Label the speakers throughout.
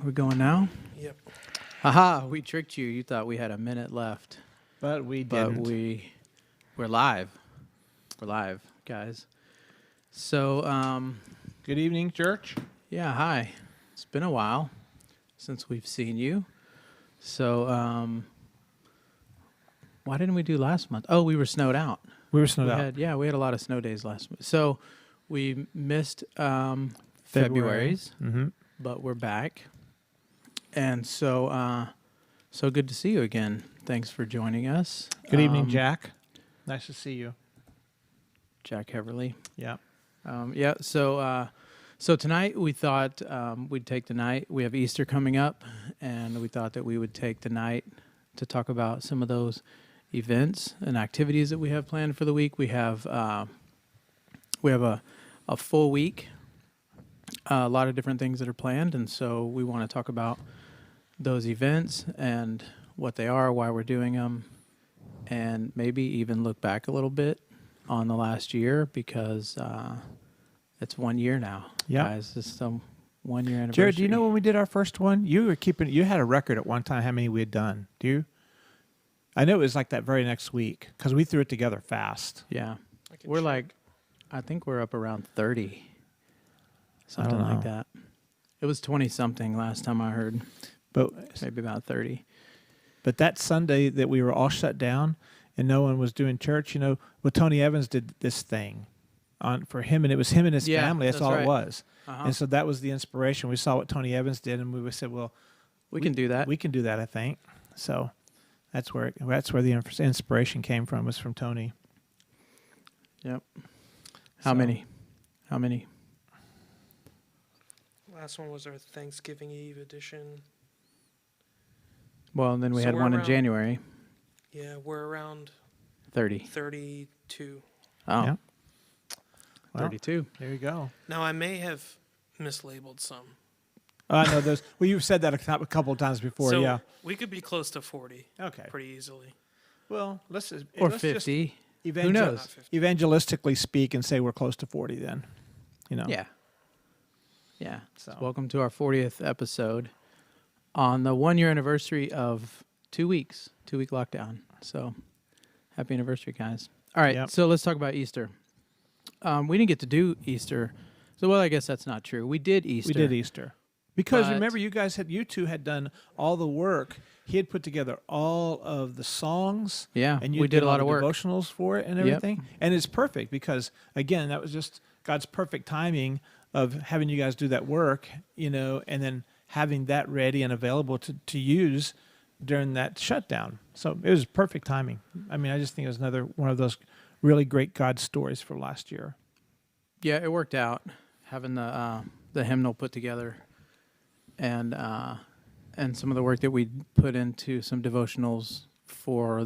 Speaker 1: We're going now?
Speaker 2: Yep.
Speaker 1: Haha, we tricked you. You thought we had a minute left.
Speaker 3: But we
Speaker 1: But
Speaker 3: didn't.
Speaker 1: we're live. We're live, guys. So,
Speaker 3: Good evening, church.
Speaker 1: yeah, hi. It's been a while since we've seen you. So, why didn't we do last month? Oh, we were snowed out.
Speaker 3: We were snowed out.
Speaker 1: We had a lot of snow days last month. So, we missed
Speaker 3: February.
Speaker 1: February's,
Speaker 3: Mm-hmm.
Speaker 1: but we're back. And so, so good to see you again. Thanks for joining us.
Speaker 3: Good evening, Jack. Nice to see you.
Speaker 1: Jack Heverly.
Speaker 3: Yeah.
Speaker 1: So tonight we thought we'd take the night. We have Easter coming up, and we thought that we would take the night to talk about some of those events and activities that we have planned for the week. We have a full week, a lot of different things that are planned, and so we want to talk about those events and what they are, why we're doing them, and maybe even look back a little bit on the last year because it's 1 year now.
Speaker 3: Yeah.
Speaker 1: Guys, this is the 1 year anniversary.
Speaker 3: Jared, do you know when we did our first one? You had a record at one time how many we had done. Do you? I know it was like that very next week because we threw it together fast.
Speaker 1: Yeah.
Speaker 2: We're
Speaker 1: I think we're up around 30, something
Speaker 3: don't
Speaker 1: like
Speaker 3: know.
Speaker 1: that. It was 20-something last time I heard,
Speaker 3: But
Speaker 1: maybe about 30.
Speaker 3: But that Sunday that we were all shut down and no one was doing church, Tony Evans did this thing for him, and it was him and his family. That's all
Speaker 1: right.
Speaker 3: it was.
Speaker 1: Uh-huh.
Speaker 3: And so that was the inspiration. We saw what Tony Evans did, and we said, well,
Speaker 1: We can do that.
Speaker 3: We can do that, I think. So that's where the inspiration came from, was from Tony.
Speaker 1: Yep. How
Speaker 3: So-
Speaker 1: many?
Speaker 2: Last one was our Thanksgiving Eve edition.
Speaker 1: Well, and then we
Speaker 2: So
Speaker 1: had
Speaker 2: we're
Speaker 1: one in
Speaker 2: around-
Speaker 1: January,
Speaker 2: Yeah, we're around
Speaker 1: 30.
Speaker 2: 32.
Speaker 1: Oh,
Speaker 3: Yeah. Well,
Speaker 1: 32.
Speaker 3: there you go.
Speaker 2: Now, I may have mislabeled some.
Speaker 3: I know those. Well, you've said that a couple of times before.
Speaker 2: So
Speaker 3: Yeah.
Speaker 2: we could be close to 40
Speaker 3: Okay.
Speaker 2: pretty easily.
Speaker 3: Well, let's
Speaker 1: Or
Speaker 3: just
Speaker 1: 50. Who
Speaker 3: Who
Speaker 1: knows?
Speaker 2: Not 50.
Speaker 3: Evangelistically speak and say we're close to 40 then.
Speaker 1: Yeah. Yeah.
Speaker 3: So.
Speaker 1: Welcome to our 40th episode on the 1 year anniversary of 2 weeks, 2 week lockdown. So happy anniversary, guys. All right.
Speaker 3: Yep.
Speaker 1: So let's talk about Easter. We didn't get to do Easter. So, well, I guess that's not true. We did Easter.
Speaker 3: We did Easter. Because
Speaker 1: But-
Speaker 3: remember, you two had done all the work. He had put together all of the songs.
Speaker 1: Yeah.
Speaker 3: And you
Speaker 1: we did a lot
Speaker 3: all
Speaker 1: of
Speaker 3: the
Speaker 1: work.
Speaker 3: devotionals for it and
Speaker 1: Yep.
Speaker 3: everything. And it's perfect because, again, that was just God's perfect timing of having you guys do that work, and then having that ready and available to use during that shutdown. So it was perfect timing. I mean, I just think it was another one of those really great God stories for last year.
Speaker 1: Yeah, it worked out having the hymnal put together, and some of the work that we put into some devotionals for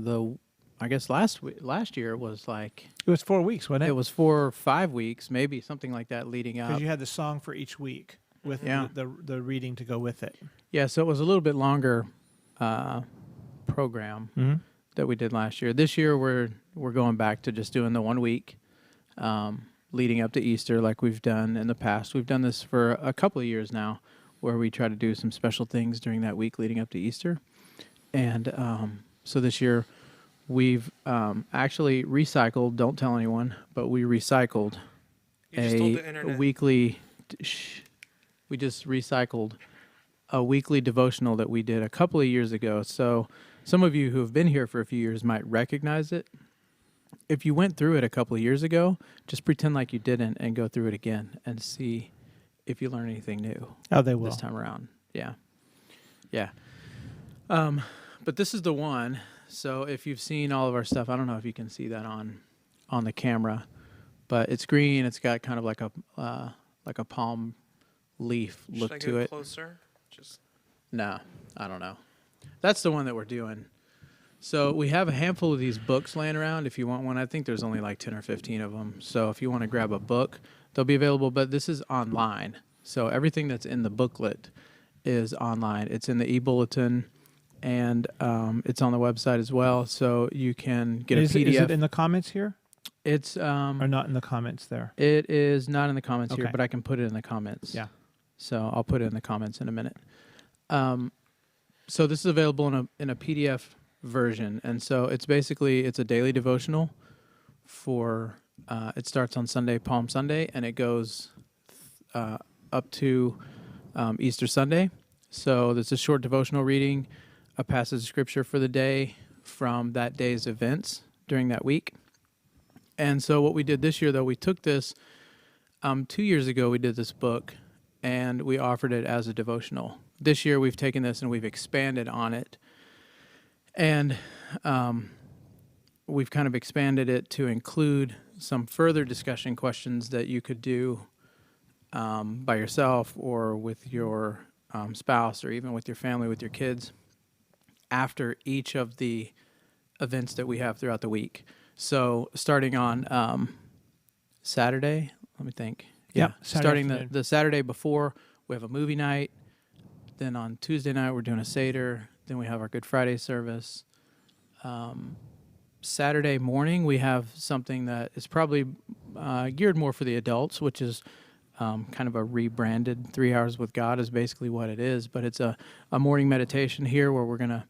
Speaker 1: I guess last year was like
Speaker 3: It was 4 weeks, wasn't it?
Speaker 1: it was 4 or 5 weeks, maybe something like that leading up.
Speaker 3: Because you had the song for each week with
Speaker 1: Yeah.
Speaker 3: the reading to go with it.
Speaker 1: Yeah, so it was a little bit longer program
Speaker 3: Mm-hmm.
Speaker 1: that we did last year. This year we're going back to just doing the 1 week leading up to Easter like we've done in the past. We've done this for a couple of years now where we try to do some special things during that week leading up to Easter. And so this year we've actually recycled, don't tell anyone, but we recycled
Speaker 2: You just told the internet.
Speaker 1: we just recycled a weekly devotional that we did a couple of years ago. So some of you who have been here for a few years might recognize it. If you went through it a couple of years ago, just pretend like you didn't and go through it again and see if you learn anything new
Speaker 3: Oh, they will.
Speaker 1: this time around. Yeah. Yeah. But this is the one. So if you've seen all of our stuff, I don't know if you can see that on the camera, but it's green. It's got kind of like a palm leaf look
Speaker 2: Should I
Speaker 1: to
Speaker 2: go
Speaker 1: it.
Speaker 2: closer? Just
Speaker 1: No, I don't know. That's the one that we're doing. So we have a handful of these books laying around. If you want one, I think there's only like 10 or 15 of them. So if you want to grab a book, they'll be available. But this is online. So everything that's in the booklet is online. It's in the e-bulletin, and it's on the website as well. So you can get a PDF.
Speaker 3: Is it in the comments here?
Speaker 1: It's
Speaker 3: Or not in the comments there?
Speaker 1: It is not in the comments here,
Speaker 3: Okay.
Speaker 1: but I can put it in the comments.
Speaker 3: Yeah.
Speaker 1: So I'll put it in the comments in a minute. So this is available in a PDF version, and so it's a daily devotional for. It starts on Sunday, Palm Sunday, and it goes up to Easter Sunday. So there's a short devotional reading, a passage of scripture for the day from that day's events during that week. And so what we did this year, though, we took this 2 years ago. We did this book, and we offered it as a devotional. This year, we've taken this and we've expanded on it, and we've kind of expanded it to include some further discussion questions that you could do by yourself or with your spouse or even with your family, with your kids, after each of the events that we have throughout the week. So starting on Saturday, let me think.
Speaker 3: Yep, Saturday
Speaker 1: starting
Speaker 3: afternoon.
Speaker 1: the Saturday before, we have a movie night. Then on Tuesday night, we're doing a Seder. Then we have our Good Friday service. Saturday morning, we have something that is probably geared more for the adults, which is kind of a rebranded 3 Hours with God is basically what it is. But it's a morning meditation here where we're going to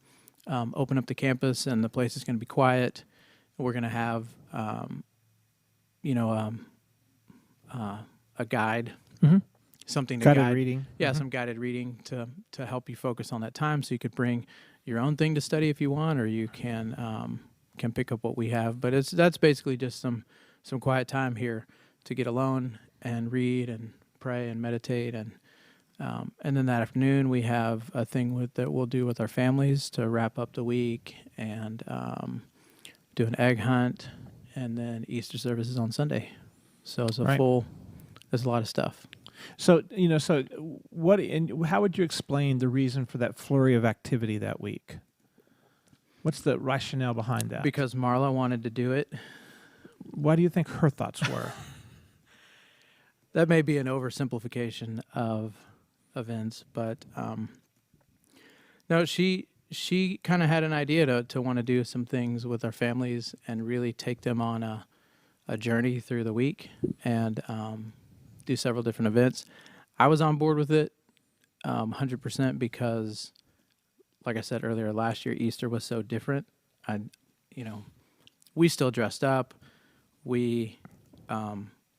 Speaker 1: open up the campus and the place is going to be quiet. We're going to have, a guide, something to
Speaker 3: Guided
Speaker 1: guide.
Speaker 3: reading.
Speaker 1: Yeah, some guided reading to help you focus on that time. So you could bring your own thing to study if you want, or you can pick up what we have. But that's basically just some quiet time here to get alone and read and pray and meditate. And then that afternoon we have a thing that we'll do with our families to wrap up the week and do an egg hunt, and then Easter services on Sunday. So it's
Speaker 3: Right.
Speaker 1: There's a lot of stuff.
Speaker 3: So, what and how would you explain the reason for that flurry of activity that week? What's the rationale behind that?
Speaker 1: Because Marla wanted to do it.
Speaker 3: Why do you think her thoughts were?
Speaker 1: That may be an oversimplification of events, but no, she kind of had an idea to want to do some things with our families and really take them on a journey through the week and do several different events. I was on board with it 100% because, like I said earlier, last year Easter was so different. We still dressed up. We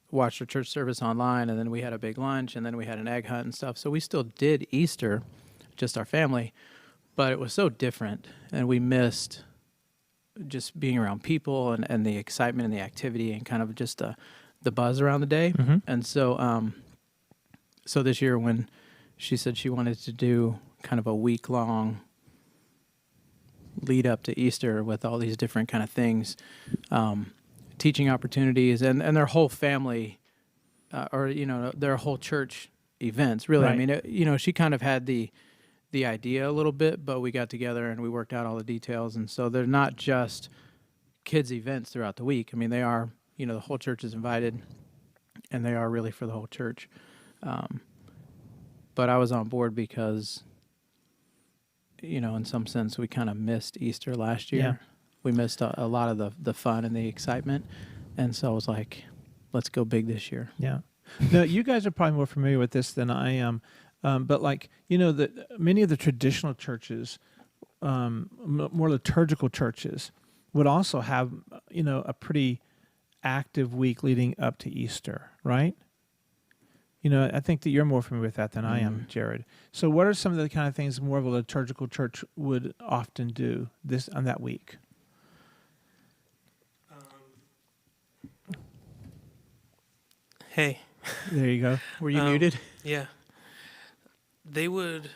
Speaker 1: watched our church service online, and then we had a big lunch, and then we had an egg hunt and stuff. So we still did Easter, just our family, but it was so different, and we missed just being around people and the excitement and the activity and kind of just the buzz around the day.
Speaker 3: Mm-hmm.
Speaker 1: And so so this year when she said she wanted to do kind of a week-long lead up to Easter with all these different kind of things, teaching opportunities, and their whole family, their whole church events, really.
Speaker 3: Right.
Speaker 1: I mean, she kind of had the idea a little bit, but we got together and we worked out all the details. And so they're not just kids events throughout the week. I mean, they are, the whole church is invited, and they are really for the whole church. But I was on board because, in some sense, we kind of missed Easter last year.
Speaker 3: Yeah.
Speaker 1: We missed a lot of the fun and the excitement. And so I was like, let's go big this year.
Speaker 3: Yeah. Now, you guys are probably more familiar with this than I am. But many of the traditional churches, more liturgical churches, would also have, a pretty active week leading up to Easter, right? I think that you're more familiar with that than I am, Jared. So what are some of the kind of things more of a liturgical church would often do on that week?
Speaker 2: Hey.
Speaker 3: There you go.
Speaker 1: Were you muted?
Speaker 2: Yeah. They would.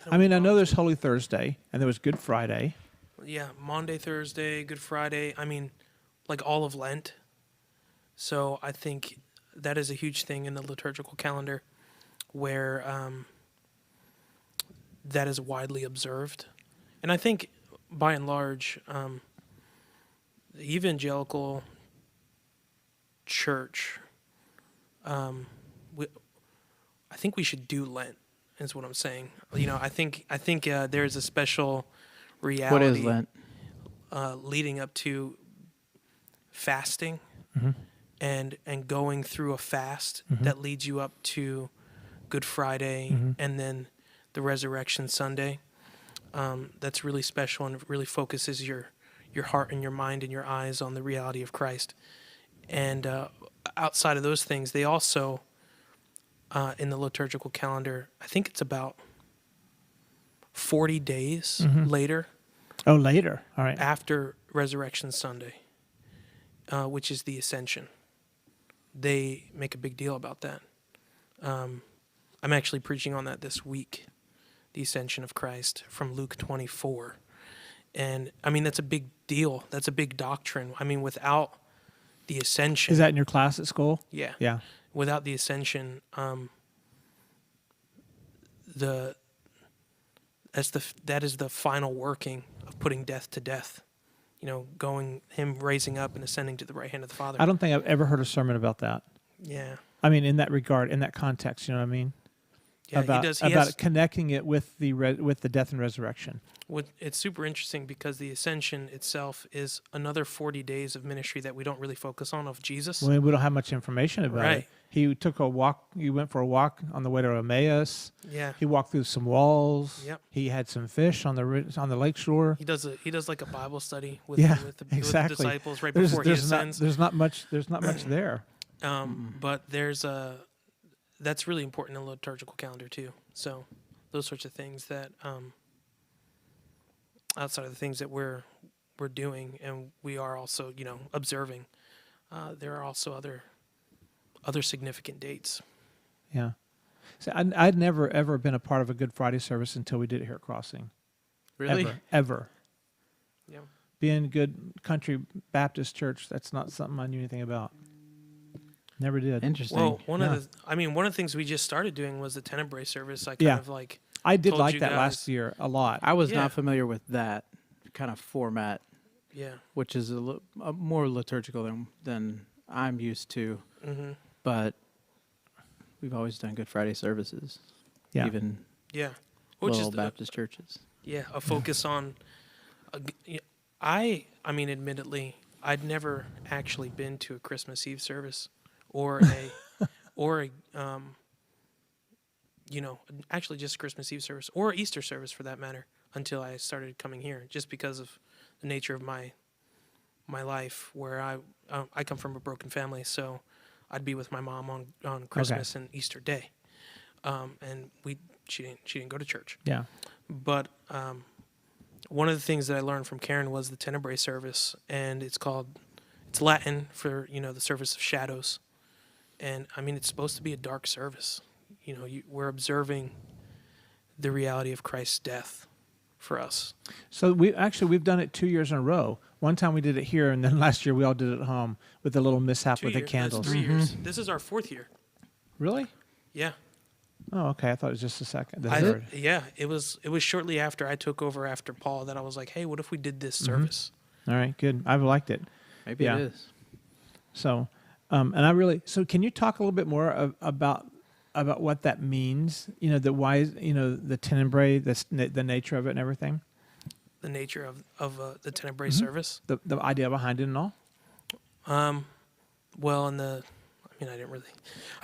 Speaker 3: I know there's Holy Thursday and there was Good Friday.
Speaker 2: Yeah, Monday, Thursday, Good Friday. Like all of Lent. So I think that is a huge thing in the liturgical calendar where that is widely observed. And I think, by and large, the evangelical church, I think we should do Lent, is what I'm saying. I think there's a special reality.
Speaker 1: What is Lent?
Speaker 2: Leading up to fasting,
Speaker 3: Mm-hmm.
Speaker 2: and going through a fast
Speaker 3: Mm-hmm.
Speaker 2: that leads you up to Good Friday,
Speaker 3: Mm-hmm.
Speaker 2: and then the Resurrection Sunday. That's really special, and it really focuses your heart and your mind and your eyes on the reality of Christ. And outside of those things, they also, in the liturgical calendar, I think it's about 40 days later.
Speaker 3: Oh, later. All right.
Speaker 2: After Resurrection Sunday, which is the Ascension. They make a big deal about that. I'm actually preaching on that this week, the Ascension of Christ from Luke 24. And, I mean, that's a big deal. That's a big doctrine. I mean, without the Ascension...
Speaker 3: Is that in your class at school?
Speaker 2: Yeah.
Speaker 3: Yeah.
Speaker 2: Without the Ascension, that is the final working of putting death to death. Him raising up and ascending to the right hand of the Father.
Speaker 3: I don't think I've ever heard a sermon about that.
Speaker 2: Yeah.
Speaker 3: I mean, in that regard, in that context, you know what I mean?
Speaker 2: Yeah,
Speaker 3: about
Speaker 2: he does.
Speaker 3: About connecting it with the death and resurrection.
Speaker 2: It's super interesting because the Ascension itself is another 40 days of ministry that we don't really focus on of Jesus.
Speaker 3: Well, we don't have much information about it. He took a walk. He went for a walk on the way to Emmaus.
Speaker 2: Yeah.
Speaker 3: He walked through some walls.
Speaker 2: Yep.
Speaker 3: He had some fish on the lake shore.
Speaker 2: He does like a Bible study with the disciples right before he ascends.
Speaker 3: There's not much there.
Speaker 2: But that's really important in the liturgical calendar too. So those sorts of things that outside of the things that we're doing and we are also observing, there are also other significant dates.
Speaker 3: Yeah. So I'd never ever been a part of a Good Friday service until we did it here at Crossing.
Speaker 1: Really?
Speaker 3: Ever.
Speaker 2: Yeah.
Speaker 3: Being good country Baptist church, that's not something I knew anything about. Never did.
Speaker 1: Interesting.
Speaker 2: Well, one of the things we just started doing was the Tenebrae service. I
Speaker 3: I did
Speaker 2: told
Speaker 3: like
Speaker 2: you
Speaker 3: that
Speaker 2: guys.
Speaker 3: last year a lot.
Speaker 1: I was not familiar with that kind of format,
Speaker 2: Yeah.
Speaker 1: which is a more liturgical than I'm used to.
Speaker 2: Mm-hmm.
Speaker 1: But we've always done Good Friday services,
Speaker 3: Yeah.
Speaker 1: even
Speaker 2: Yeah.
Speaker 1: little Baptist churches.
Speaker 2: Yeah, a focus on. I mean, admittedly, I'd never actually been to a Christmas Eve service, or actually just a Christmas Eve service or Easter service for that matter, until I started coming here, just because of the nature of my life, where I come from a broken family, so I'd be with my mom on Christmas and Easter Day, and she didn't go to church.
Speaker 3: Yeah.
Speaker 2: But one of the things that I learned from Karen was the Tenebrae service, and it's Latin for the service of shadows, and I mean it's supposed to be a dark service. We're observing the reality of Christ's death for us.
Speaker 3: So we've done it 2 years in a row. One time we did it here, and then last year we all did it at home with a little mishap with the candles.
Speaker 2: That's 3 years. This is our 4th year.
Speaker 3: Really?
Speaker 2: Yeah.
Speaker 3: Oh, okay. I thought it was just the third.
Speaker 2: Yeah, it was shortly after I took over after Paul that I was like, hey, what if we did this service?
Speaker 3: All right, good. I've liked it.
Speaker 1: Maybe it is.
Speaker 3: So, so can you talk a little bit more about what that means? The Tenebrae, the nature of it and everything.
Speaker 2: The nature of the Tenebrae service.
Speaker 3: The idea behind it and all.
Speaker 2: Well, I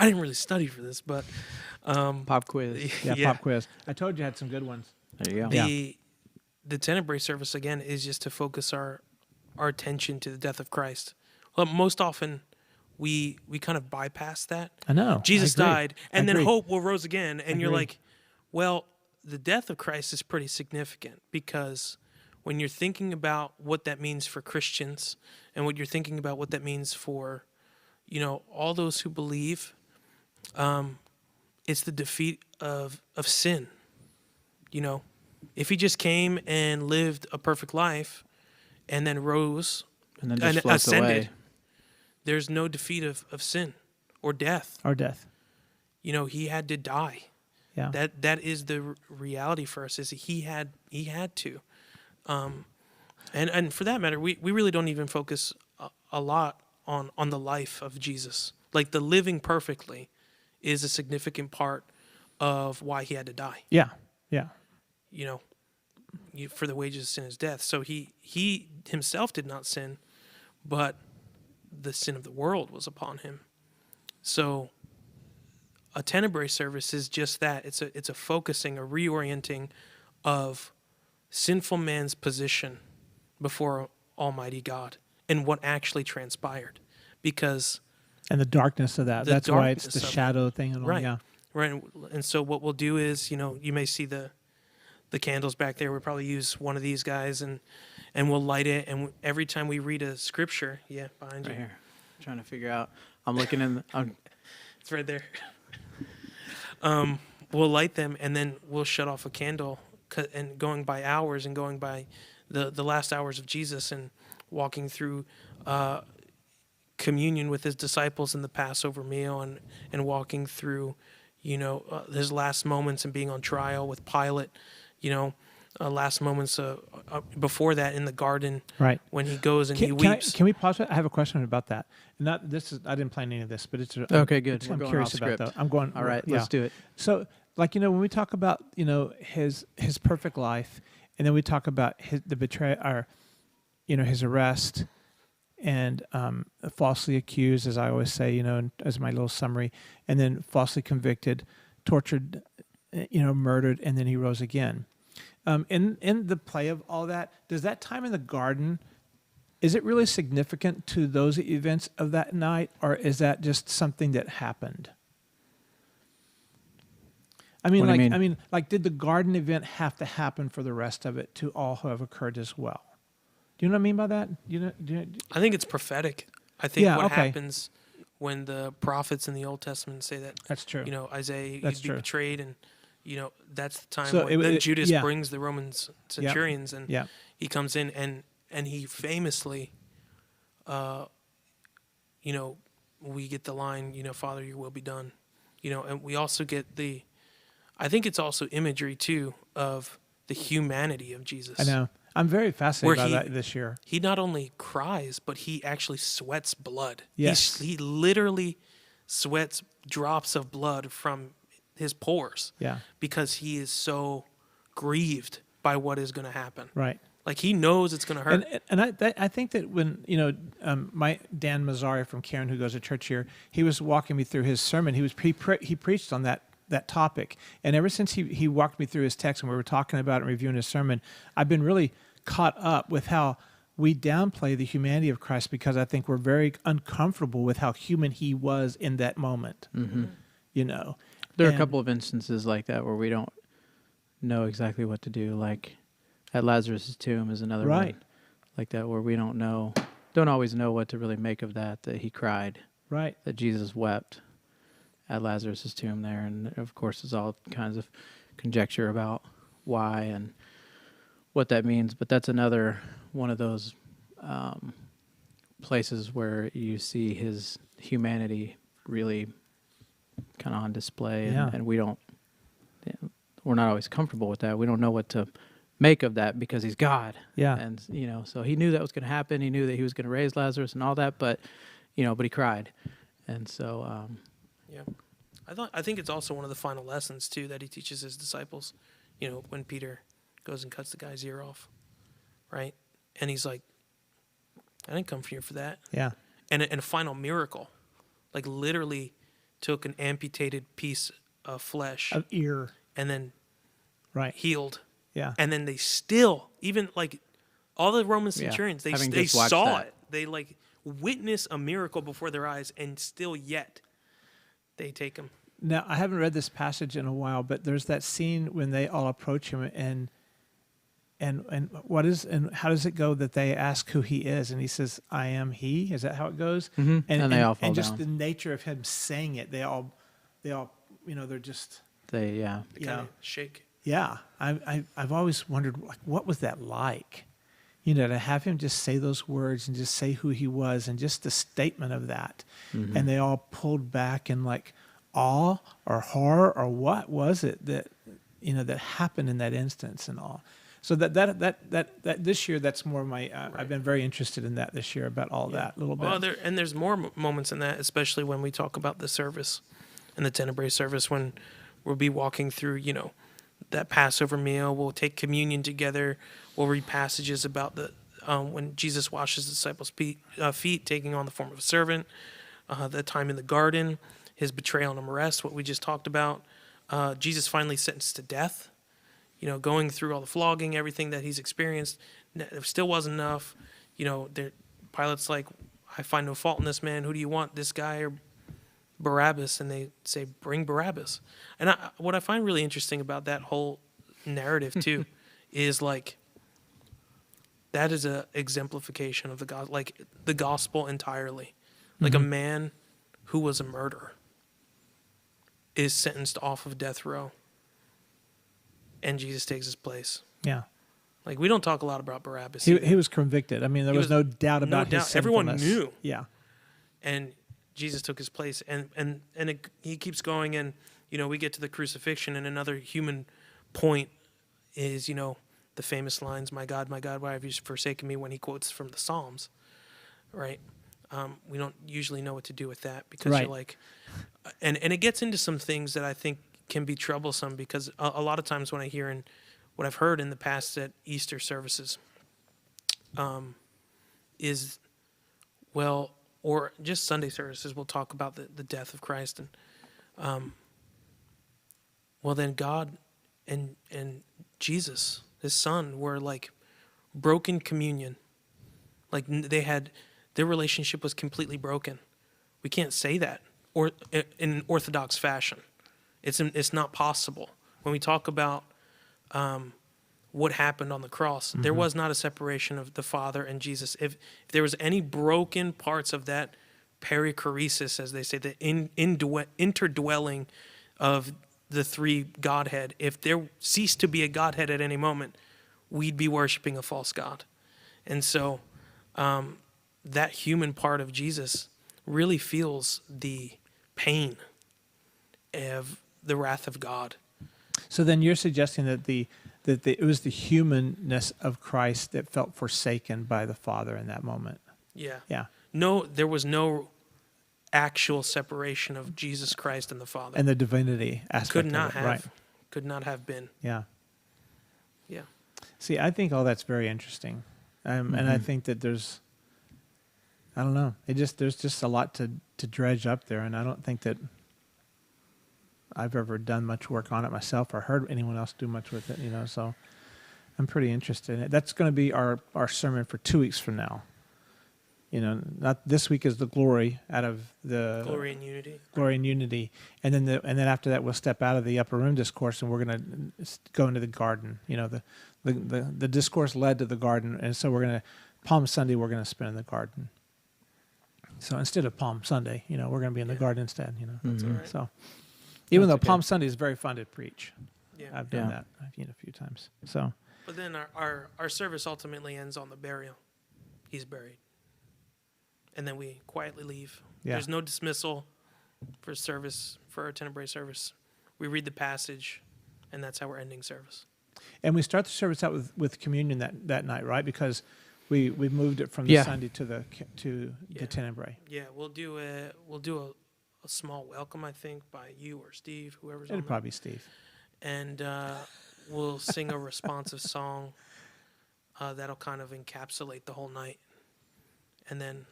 Speaker 2: didn't really study for this, but
Speaker 1: Pop quiz.
Speaker 3: Yeah, pop quiz. I told you I had some good ones.
Speaker 1: There you go.
Speaker 2: The Tenebrae service again is just to focus our attention to the death of Christ. Well, most often we kind of bypass that.
Speaker 3: I know.
Speaker 2: Jesus died, and then hope will rose again, and you're
Speaker 3: Agreed.
Speaker 2: like, well, the death of Christ is pretty significant, because when you're thinking about what that means for Christians and what you're thinking about what that means for all those who believe, it's the defeat of sin. If he just came and lived a perfect life and then rose
Speaker 1: And then just floats
Speaker 2: ascended,
Speaker 1: away.
Speaker 2: there's no defeat of sin or death.
Speaker 3: Or death.
Speaker 2: He had to die.
Speaker 3: Yeah.
Speaker 2: That is the reality for us, is that he had to. And for that matter, we really don't even focus a lot on the life of Jesus. Like, the living perfectly is a significant part of why he had to die.
Speaker 3: Yeah. Yeah.
Speaker 2: For the wages of sin is death. So he himself did not sin, but the sin of the world was upon him. So a tenebrae service is just that. It's a focusing, a reorienting of sinful man's position before Almighty God and what actually transpired. Because
Speaker 3: And the darkness of that.
Speaker 2: The
Speaker 3: That's why it's
Speaker 2: darkness
Speaker 3: the
Speaker 2: of it.
Speaker 3: shadow thing and all.
Speaker 2: Right.
Speaker 3: Yeah.
Speaker 2: Right. And so what we'll do is, you may see the candles back there. We'll probably use one of these guys and we'll light it. And every time we read a scripture, behind you.
Speaker 1: Right here. I'm trying to figure out. I'm looking in.
Speaker 2: It's right there. We'll light them and then we'll shut off a candle and going by hours and going by the last hours of Jesus and walking through communion with his disciples in the Passover meal and walking through, his last moments and being on trial with Pilate, last moments before that in the garden,
Speaker 3: Right.
Speaker 2: when he goes and he weeps.
Speaker 3: Can we pause it? I have a question about that. Not this is I didn't plan any of this, but it's
Speaker 1: Okay, good.
Speaker 3: It's,
Speaker 1: We're
Speaker 3: I'm
Speaker 1: going
Speaker 3: curious
Speaker 1: off
Speaker 3: about
Speaker 1: script.
Speaker 3: though. I'm going.
Speaker 1: All right,
Speaker 3: yeah.
Speaker 1: let's do it.
Speaker 3: So, when we talk about his perfect life, and then we talk about the betrayal, or his arrest, and falsely accused, as I always say, as my little summary, and then falsely convicted, tortured, murdered, and then he rose again. In the play of all that, does that time in the garden, is it really significant to those events of that night, or is that just something that happened? I mean,
Speaker 1: What do you mean?
Speaker 3: did the garden event have to happen for the rest of it to all have occurred as well? Do you know what I mean by that?
Speaker 2: I think it's prophetic. I think
Speaker 3: Yeah,
Speaker 2: what
Speaker 3: okay.
Speaker 2: happens when the prophets in the Old Testament say that,
Speaker 3: That's true.
Speaker 2: Isaiah,
Speaker 3: That's
Speaker 2: you'd be
Speaker 3: true.
Speaker 2: betrayed, and that's the time
Speaker 3: So
Speaker 2: when then Judas
Speaker 3: yeah.
Speaker 2: brings the Roman centurions, and
Speaker 3: Yeah.
Speaker 2: he comes in and he famously, we get the line, Father, your will be done, and we also get I think it's also imagery too of the humanity of Jesus.
Speaker 3: I know. I'm very fascinated
Speaker 2: Where
Speaker 3: by that this year.
Speaker 2: He not only cries, but he actually sweats blood.
Speaker 3: Yes.
Speaker 2: He literally sweats drops of blood from his pores.
Speaker 3: Yeah.
Speaker 2: Because he is so grieved by what is going to happen.
Speaker 3: Right.
Speaker 2: Like he knows it's going to hurt.
Speaker 3: And I think that when my Dan Mazzari from Karen, who goes to church here, he was walking me through his sermon. He preached on that topic, and ever since he walked me through his text and we were talking about it and reviewing his sermon, I've been really caught up with how we downplay the humanity of Christ because I think we're very uncomfortable with how human he was in that moment.
Speaker 1: Mm-hmm.
Speaker 3: And-
Speaker 1: There are a couple of instances like that where we don't know exactly what to do. Like at Lazarus' tomb is another
Speaker 3: Right.
Speaker 1: one like that, where we don't always know what to really make of that he cried,
Speaker 3: Right.
Speaker 1: that Jesus wept at Lazarus' tomb there. And of course, there's all kinds of conjecture about why and what that means. But that's another one of those places where you see his humanity really kind of on display.
Speaker 3: Yeah.
Speaker 1: And we're not always comfortable with that. We don't know what to make of that because he's God.
Speaker 3: Yeah.
Speaker 1: And, so he knew that was going to happen. He knew that he was going to raise Lazarus and all that, but he cried. And so,
Speaker 2: Yeah. I think it's also one of the final lessons too that he teaches his disciples, when Peter goes and cuts the guy's ear off, right? And he's like, I didn't come here for that.
Speaker 3: Yeah.
Speaker 2: And a final miracle, like literally took an amputated piece of flesh
Speaker 3: Of ear.
Speaker 2: and then
Speaker 3: Right.
Speaker 2: healed.
Speaker 3: Yeah.
Speaker 2: And then they still, even like all the Roman centurions,
Speaker 1: having
Speaker 2: they
Speaker 1: just watched
Speaker 2: saw
Speaker 1: that.
Speaker 2: it. They like witness a miracle before their eyes, and still yet they take him.
Speaker 3: Now, I haven't read this passage in a while, but there's that scene when they all approach him and how does it go that they ask who he is, and he says, "I am he." Is that how it goes?
Speaker 1: Mhm. And they all fall
Speaker 3: and just
Speaker 1: down.
Speaker 3: the nature of him saying it, they all, they're just,
Speaker 2: They kind of shake.
Speaker 3: yeah. I've always wondered, like, what was that like? To have him just say those words and just say who he was and just the statement of that, and they all pulled back in like awe or horror, or what was it that that happened in that instance and all. So that this year, that's more my. I've been very interested in that this year about all that a little bit.
Speaker 2: Well, there's more moments in that, especially when we talk about the service and the Tenebrae service, when we'll be walking through, that Passover meal. We'll take communion together. We'll read passages about when Jesus washes the disciples' feet, taking on the form of a servant. The time in the garden, his betrayal and arrest, what we just talked about. Jesus finally sentenced to death. Going through all the flogging, everything that he's experienced, it still wasn't enough. Pilate's like, I find no fault in this man. Who do you want, this guy or Barabbas? And they say, bring Barabbas. And what I find really interesting about that whole narrative too is like, that is a exemplification of the gospel entirely. Like a man who was a murderer is sentenced off of death row, and Jesus takes his place.
Speaker 3: Yeah.
Speaker 2: Like, we don't talk a lot about Barabbas.
Speaker 3: He was convicted. I mean, there was no doubt about his
Speaker 2: Everyone
Speaker 3: sinfulness.
Speaker 2: knew.
Speaker 3: Yeah.
Speaker 2: And Jesus took his place. And he keeps going, and, we get to the crucifixion, and another human point is, the famous lines, my God, why have you forsaken me?" when he quotes from the Psalms, right? We don't usually know what to do with that because
Speaker 3: Right.
Speaker 2: you're like, and it gets into some things that I think can be troublesome because a lot of times when I hear and what I've heard in the past at Easter services, is, well, or just Sunday services, we'll talk about the death of Christ, and well, then God and Jesus, his son, were like broken communion. Like their relationship was completely broken. We can't say that or in an orthodox fashion. It's not possible. When we talk about what happened on the cross, there was not a separation of the Father and Jesus. If there was any broken parts of that perichoresis, as they say, the interdwelling of the three Godhead, if there ceased to be a Godhead at any moment, we'd be worshiping a false God. And so that human part of Jesus really feels the pain of the wrath of God.
Speaker 3: So then you're suggesting that it was the humanness of Christ that felt forsaken by the Father in that moment.
Speaker 2: Yeah.
Speaker 3: Yeah.
Speaker 2: No, there was no actual separation of Jesus Christ and the Father.
Speaker 3: And the divinity aspect
Speaker 2: Could not
Speaker 3: of it.
Speaker 2: have.
Speaker 3: Right.
Speaker 2: Could not have been.
Speaker 3: Yeah.
Speaker 2: Yeah.
Speaker 3: See, I think all that's very interesting. And I think that there's, I don't know, there's just a lot to dredge up there. And I don't think that I've ever done much work on it myself or heard anyone else do much with it, so I'm pretty interested in it. That's going to be our sermon for 2 weeks from now. Not this week is the glory out of the
Speaker 2: Glory and unity.
Speaker 3: Glory and unity. And then after that we'll step out of the upper room discourse and we're going to go into the garden. The discourse led to the garden, and so Palm Sunday we're going to spend in the garden. So instead of Palm Sunday, we're going to be in the garden instead,
Speaker 2: That's all right.
Speaker 3: So even
Speaker 1: That's
Speaker 3: though Palm
Speaker 1: okay.
Speaker 3: Sunday is very fun to preach.
Speaker 2: Yeah.
Speaker 3: I've done that a few times. So
Speaker 2: But then our service ultimately ends on the burial. He's buried. And then we quietly leave.
Speaker 3: Yeah.
Speaker 2: There's no dismissal for our Tenebrae service. We read the passage, and that's how we're ending service.
Speaker 3: and we start the service out with communion that night, right? Because we moved it from the Sunday to the Tenebrae.
Speaker 2: Yeah, we'll do a small welcome, I think, by you or Steve, whoever's
Speaker 3: It'll
Speaker 2: on
Speaker 3: probably be Steve.
Speaker 2: And we'll sing a responsive song that'll kind of encapsulate the whole night. And then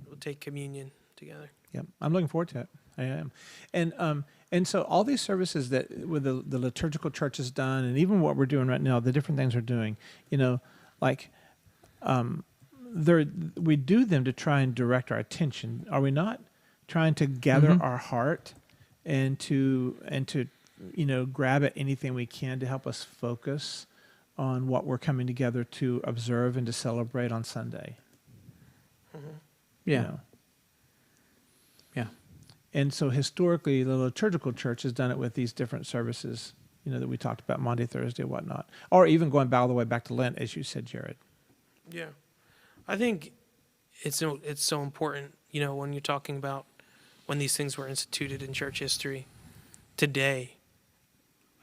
Speaker 2: we'll take communion together.
Speaker 3: Yep, I'm looking forward to it. I am, and so all these services that with the liturgical church has done, and even what we're doing right now, the different things we're doing, we do them to try and direct our attention. Are we not trying to gather our heart and to grab at anything we can to help us focus on what we're coming together to observe and to celebrate on Sunday?
Speaker 2: Mm-hmm.
Speaker 1: Yeah. Yeah.
Speaker 3: And so historically, the liturgical church has done it with these different services, that we talked about, Monday, Thursday, whatnot, or even going all the way back to Lent, as you said, Jared.
Speaker 2: Yeah, I think it's so important, when you're talking about when these things were instituted in church history today.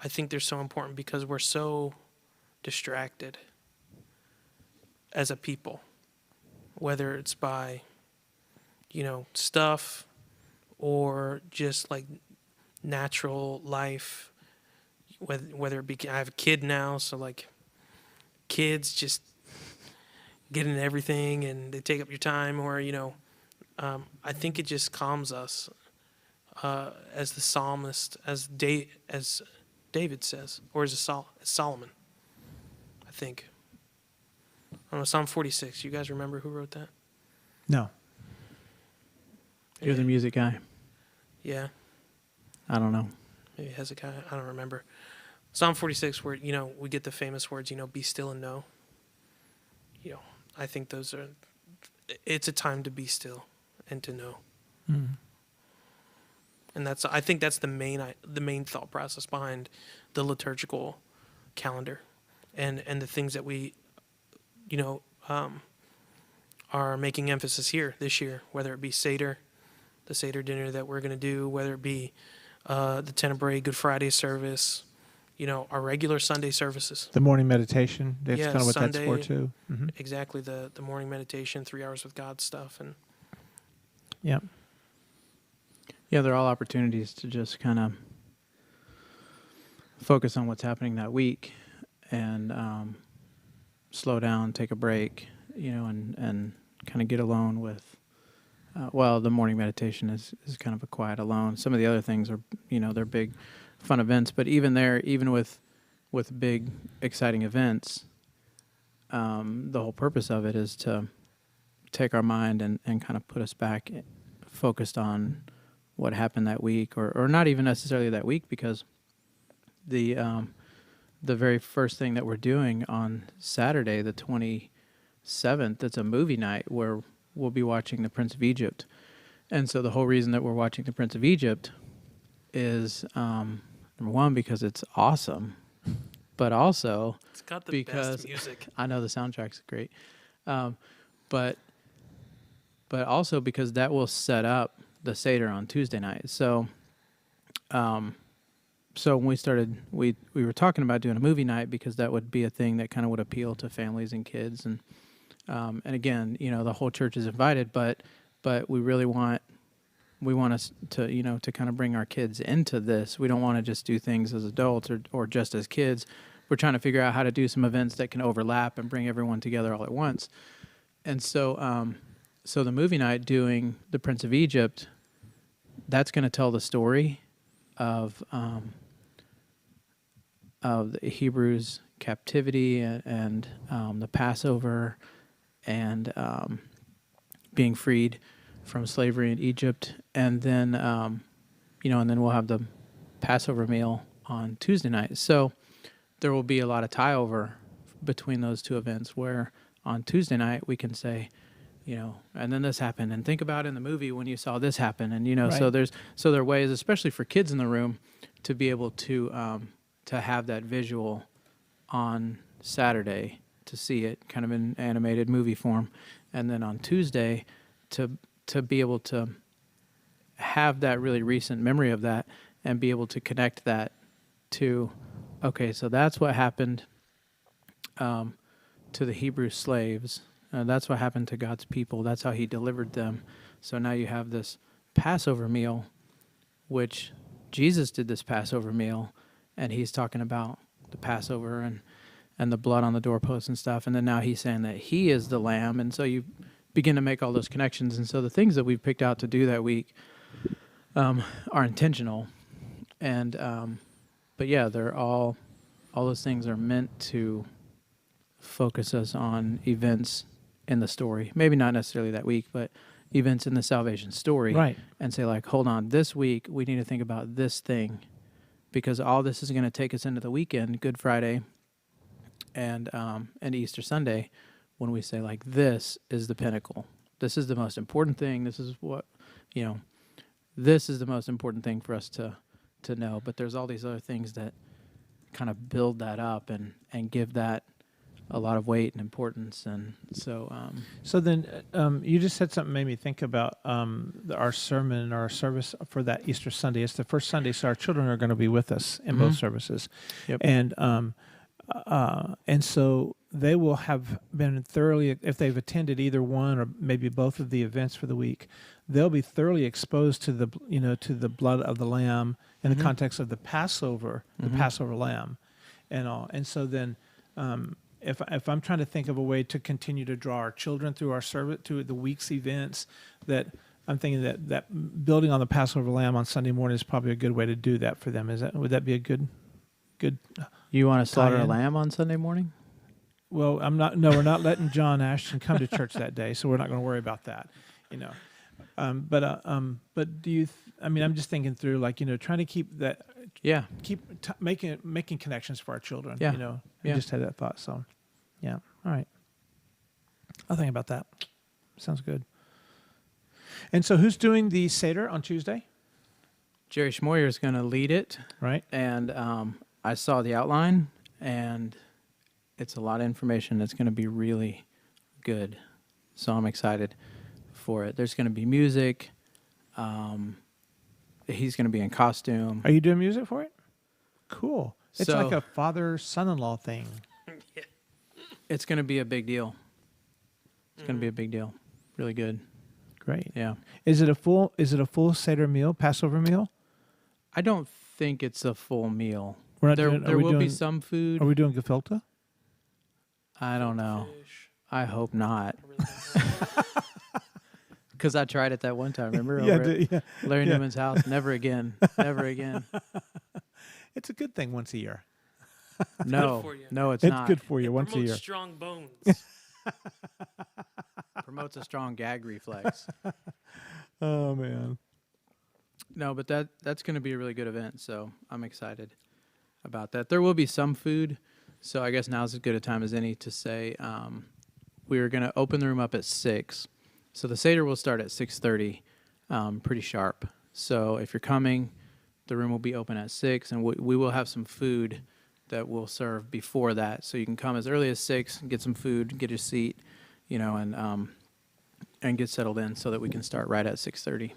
Speaker 2: I think they're so important because we're so distracted as a people, whether it's by, stuff or just like natural life, whether it be, I have a kid now, so like kids just get into everything and they take up your time, or, I think it just calms us as the psalmist, as David says, or as Solomon, I think. I don't know, Psalm 46. You guys remember who wrote that?
Speaker 3: No.
Speaker 1: You're the music guy.
Speaker 2: Yeah.
Speaker 1: I don't know.
Speaker 2: Maybe Hezekiah. I don't remember. Psalm 46, where, we get the famous words, be still and know. I think it's a time to be still and to know.
Speaker 3: Mm.
Speaker 2: And I think that's the main thought process behind the liturgical calendar and the things that we, are making emphasis here this year, whether it be Seder, the Seder dinner that we're going to do, whether it be the Tenebrae Good Friday service, our regular Sunday services.
Speaker 3: The morning meditation, that's
Speaker 2: Yeah,
Speaker 3: kind of what
Speaker 2: Sunday,
Speaker 3: that's for too. Mm-hmm.
Speaker 2: Exactly, the morning meditation, 3 hours with God stuff. And
Speaker 3: Yeah.
Speaker 1: Yeah, they're all opportunities to just kind of focus on what's happening that week and slow down, take a break, and kind of get alone with, the morning meditation is kind of a quiet alone. Some of the other things are, they're big fun events, but even with big, exciting events, the whole purpose of it is to take our mind and kind of put us back focused on what happened that week, or not even necessarily that week, because the very first thing that we're doing on Saturday, the 27th, it's a movie night where we'll be watching The Prince of Egypt. And so the whole reason that we're watching The Prince of Egypt is, number one, because it's awesome, but also
Speaker 2: it's got the
Speaker 1: because
Speaker 2: best music.
Speaker 1: I know the soundtrack's great, but also because that will set up the Seder on Tuesday night. So when we started, we were talking about doing a movie night because that would be a thing that kind of would appeal to families and kids, and again, the whole church is invited, but we really want us to, to kind of bring our kids into this. We don't want to just do things as adults or just as kids. We're trying to figure out how to do some events that can overlap and bring everyone together all at once. And so the movie night doing The Prince of Egypt, that's going to tell the story of the Hebrews' captivity and the Passover and being freed from slavery in Egypt, and then and then we'll have the Passover meal on Tuesday night. So there will be a lot of tie over between those two events, where on Tuesday night we can say, and then this happened, and think about in the movie when you saw this happen, and
Speaker 3: Right.
Speaker 1: so there are ways, especially for kids in the room, to be able to have that visual on Saturday, to see it kind of in animated movie form, and then on Tuesday to be able to have that really recent memory of that and be able to connect that to, okay, so that's what happened to the Hebrew slaves. That's what happened to God's people. That's how he delivered them. So now you have this Passover meal, which Jesus did this Passover meal, and he's talking about the Passover and the blood on the doorposts and stuff. And then now he's saying that he is the lamb. And so you begin to make all those connections. And so the things that we've picked out to do that week are intentional. And but yeah, they're all those things are meant to focus us on events in the story. Maybe not necessarily that week, but events in the salvation story.
Speaker 3: Right.
Speaker 1: And say, like, hold on, this week we need to think about this thing, because all this is going to take us into the weekend, Good Friday and Easter Sunday, when we say, like, this is the pinnacle. This is the most important thing. This is what, this is the most important thing for us to know. But there's all these other things that kind of build that up and give that a lot of weight and importance. And so
Speaker 3: So then you just said something made me think about our sermon or our service for that Easter Sunday. It's the first Sunday, so our children are going to be with us in both services.
Speaker 1: Yep.
Speaker 3: And so they will have been thoroughly, if they've attended either one or maybe both of the events for the week, they'll be thoroughly exposed to the to the blood of the lamb in the context of the Passover, the Passover lamb, and all. And so then, if I'm trying to think of a way to continue to draw our children through our service, to the week's events, that I'm thinking that building on the Passover lamb on Sunday morning is probably a good way to do that for them. Would that be a good?
Speaker 1: You want to slaughter a
Speaker 3: tie-in?
Speaker 1: lamb on Sunday morning?
Speaker 3: Well, we're not letting John Ashton come to church that day, so we're not going to worry about that, you know. But do you? I'm just thinking through, like, trying to keep that,
Speaker 1: Yeah.
Speaker 3: making connections for our children.
Speaker 1: Yeah.
Speaker 3: I
Speaker 1: Yeah.
Speaker 3: just had that thought. So, yeah. All right. I'll think about that. Sounds good. And so, who's doing the Seder on Tuesday?
Speaker 1: Jerry Schmoyer is going to lead it,
Speaker 3: Right.
Speaker 1: and I saw the outline, and it's a lot of information that's going to be really good. So I'm excited for it. There's going to be music. He's going to be in costume.
Speaker 3: Are you doing music for it? Cool. It's
Speaker 1: So-
Speaker 3: like a father-son-in-law thing.
Speaker 2: Yeah.
Speaker 1: It's going to be a big deal. It's going to be a big deal. Really good.
Speaker 3: Great.
Speaker 1: Yeah.
Speaker 3: Is it a full Seder meal, Passover meal?
Speaker 1: I don't think it's a full meal.
Speaker 3: We're not
Speaker 1: There
Speaker 3: doing,
Speaker 1: will be some food.
Speaker 3: Are we doing gefilte?
Speaker 1: I don't know.
Speaker 2: Fish.
Speaker 1: I hope not.
Speaker 2: I really don't know.
Speaker 1: Because I tried it that one time. Remember?
Speaker 3: Yeah,
Speaker 1: Over at
Speaker 3: yeah.
Speaker 1: Larry
Speaker 3: yeah.
Speaker 1: Newman's house. Never again. Never again.
Speaker 3: It's a good thing once a year.
Speaker 1: No.
Speaker 2: for you.
Speaker 1: No, it's
Speaker 3: It's
Speaker 1: not.
Speaker 3: good for you
Speaker 2: It
Speaker 3: once a
Speaker 2: promotes
Speaker 3: year.
Speaker 2: strong bones.
Speaker 1: Promotes a strong gag reflex.
Speaker 3: Oh man.
Speaker 1: No, but that's going to be a really good event, so I'm excited about that. There will be some food, so I guess now's as good a time as any to say we're going to open the room up at 6. So the Seder will start at 6:30, pretty sharp. So if you're coming, the room will be open at 6, and we will have some food that we'll serve before that. So you can come as early as 6, get some food, get a seat, and get settled in so that we can start right at 6:30.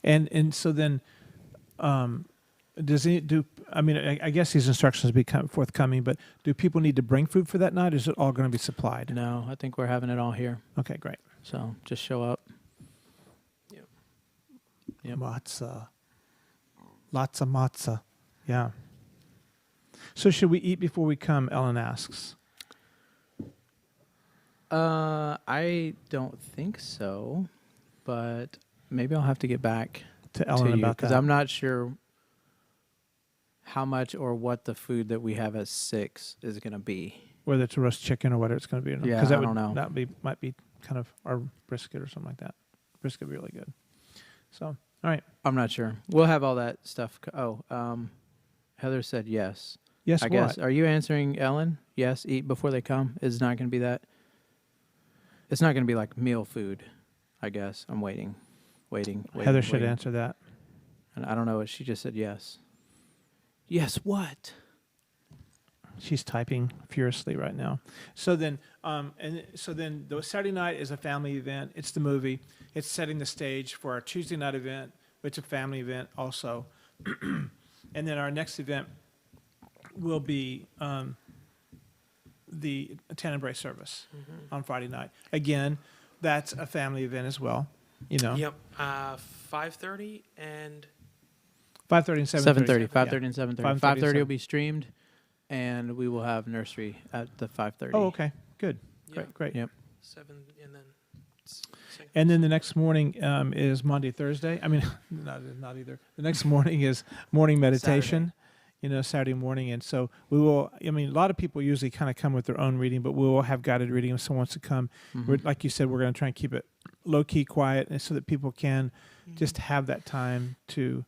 Speaker 3: And so then, does he do? I mean, I guess these instructions will be forthcoming. But do people need to bring food for that night? Or is it all going to be supplied?
Speaker 1: No, I think we're having it all here.
Speaker 3: Okay, great.
Speaker 1: So just show up. Yep.
Speaker 3: Matzah. Lots of matzah. Yeah. So should we eat before we come? Ellen asks.
Speaker 1: I don't think so, but maybe I'll have to get back
Speaker 3: To
Speaker 1: to
Speaker 3: Ellen
Speaker 1: you
Speaker 3: about
Speaker 1: because
Speaker 3: that.
Speaker 1: I'm not sure how much or what the food that we have at 6 is going to be.
Speaker 3: Whether it's a roast chicken or whether it's going to be.
Speaker 1: Yeah,
Speaker 3: because that
Speaker 1: I
Speaker 3: would
Speaker 1: don't know.
Speaker 3: That might be kind of our brisket or something like that. Brisket would be really good. So, all right.
Speaker 1: I'm not sure. We'll have all that stuff. Heather said yes.
Speaker 3: Yes,
Speaker 1: I
Speaker 3: what?
Speaker 1: guess. Are you answering Ellen? Yes, eat before they come. It's not going to be that. It's not going to be like meal food, I guess. I'm waiting.
Speaker 3: Heather should answer that.
Speaker 1: And I don't know. She just said yes. Yes, what?
Speaker 3: She's typing furiously right now. So then, the Saturday night is a family event. It's the movie. It's setting the stage for our Tuesday night event, which is a family event also. And then our next event will be the Tenebrae service on Friday night. Again, that's a family event as well.
Speaker 2: Yep. 5:30 and
Speaker 3: 5:30 and 7:30.
Speaker 1: 5:30 and 7:30.
Speaker 3: 5:30
Speaker 1: 5:30 will
Speaker 3: and
Speaker 1: be streamed, and we will have nursery at the 5:30.
Speaker 3: Oh, okay. Good.
Speaker 2: yeah,
Speaker 3: Great.
Speaker 1: Yep.
Speaker 2: 7 and then.
Speaker 3: And then the next morning is Monday, Thursday. I mean, not either. The next morning is morning meditation, Saturday morning. And so we will, a lot of people usually kind of come with their own reading, but we will have guided reading if someone wants to come.
Speaker 1: Mhm.
Speaker 3: Like you said, we're going to try and keep it low-key, quiet, and so that people can just have that time to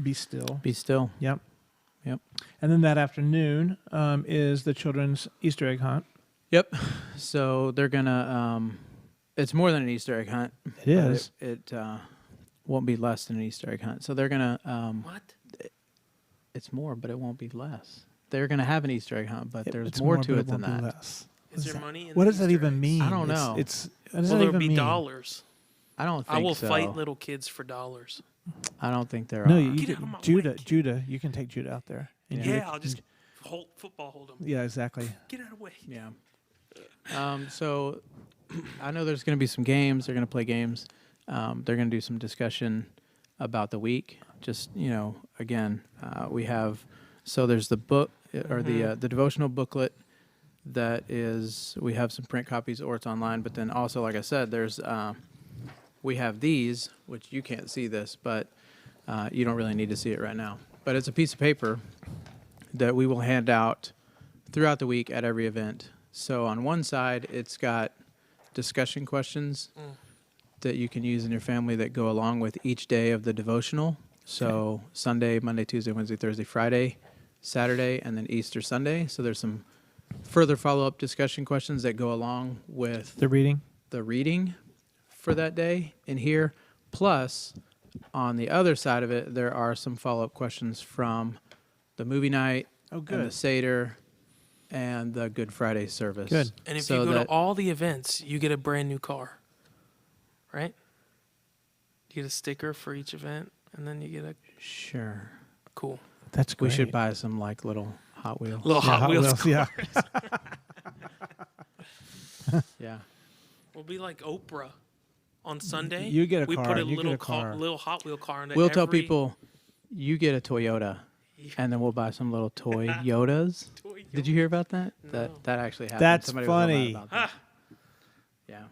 Speaker 3: be still.
Speaker 1: Be still.
Speaker 3: Yep.
Speaker 1: Yep.
Speaker 3: And then that afternoon is the children's Easter egg hunt.
Speaker 1: Yep. So they're gonna. It's more than an Easter egg hunt.
Speaker 3: It is.
Speaker 1: It won't be less than an Easter egg hunt. So they're gonna.
Speaker 2: What?
Speaker 1: It's more, but it won't be less. They're gonna have an Easter egg hunt, but there's
Speaker 3: It's
Speaker 1: more to
Speaker 3: but
Speaker 1: it than
Speaker 3: won't be
Speaker 1: that.
Speaker 3: less.
Speaker 2: Is there money in
Speaker 3: What
Speaker 2: the
Speaker 3: does that
Speaker 2: Easter
Speaker 3: even
Speaker 2: eggs?
Speaker 3: mean?
Speaker 1: I don't know.
Speaker 3: It's what does
Speaker 2: Will
Speaker 3: that
Speaker 2: there
Speaker 3: even
Speaker 2: be
Speaker 3: mean?
Speaker 2: dollars?
Speaker 1: I don't think
Speaker 2: I will
Speaker 1: so.
Speaker 2: fight little kids for dollars.
Speaker 1: I don't think there
Speaker 3: No,
Speaker 1: are.
Speaker 3: you
Speaker 2: Get
Speaker 3: can,
Speaker 2: out of my
Speaker 3: Judah.
Speaker 2: way.
Speaker 3: Judah, you can take Judah out there. And
Speaker 1: Yeah.
Speaker 3: Judah
Speaker 2: Yeah, I'll
Speaker 3: can-
Speaker 2: just hold them.
Speaker 3: Yeah, exactly.
Speaker 2: Get out of the way.
Speaker 1: Yeah. So I know there's going to be some games. They're going to play games. They're going to do some discussion about the week. Just, again, we have, so there's the book or the devotional booklet we have some print copies or it's online, but then also, like I said, we have these, which you can't see this, but you don't really need to see it right now. But it's a piece of paper that we will hand out throughout the week at every event. So on one side, it's got discussion questions that you can use in your family that go along with each day of the devotional. So Sunday, Monday, Tuesday, Wednesday, Thursday, Friday, Saturday, and then Easter Sunday. So there's some further follow-up discussion questions that go along with
Speaker 3: The reading
Speaker 1: for that day in here. Plus, on the other side of it, there are some follow-up questions from the movie night and the Seder and the Good Friday service.
Speaker 3: Good.
Speaker 2: And if you go to all the events, you get a brand new car, right? You get a sticker for each event, and then you get a...
Speaker 1: Sure.
Speaker 2: Cool.
Speaker 3: That's great.
Speaker 1: We should buy some like little Hot Wheels.
Speaker 2: Hot Wheels.
Speaker 3: Yeah.
Speaker 1: Yeah.
Speaker 2: We'll be like Oprah on Sunday.
Speaker 3: You get a
Speaker 2: we
Speaker 3: car.
Speaker 2: put a
Speaker 3: You
Speaker 2: little
Speaker 3: get a car.
Speaker 2: little Hot Wheel car into
Speaker 1: We'll tell people, you get a Toyota, and then we'll buy some little toy Yodas. Did you hear about that?
Speaker 2: No.
Speaker 1: That actually happened.
Speaker 3: That's
Speaker 1: Somebody was real mad
Speaker 3: funny.
Speaker 1: about that. Yeah.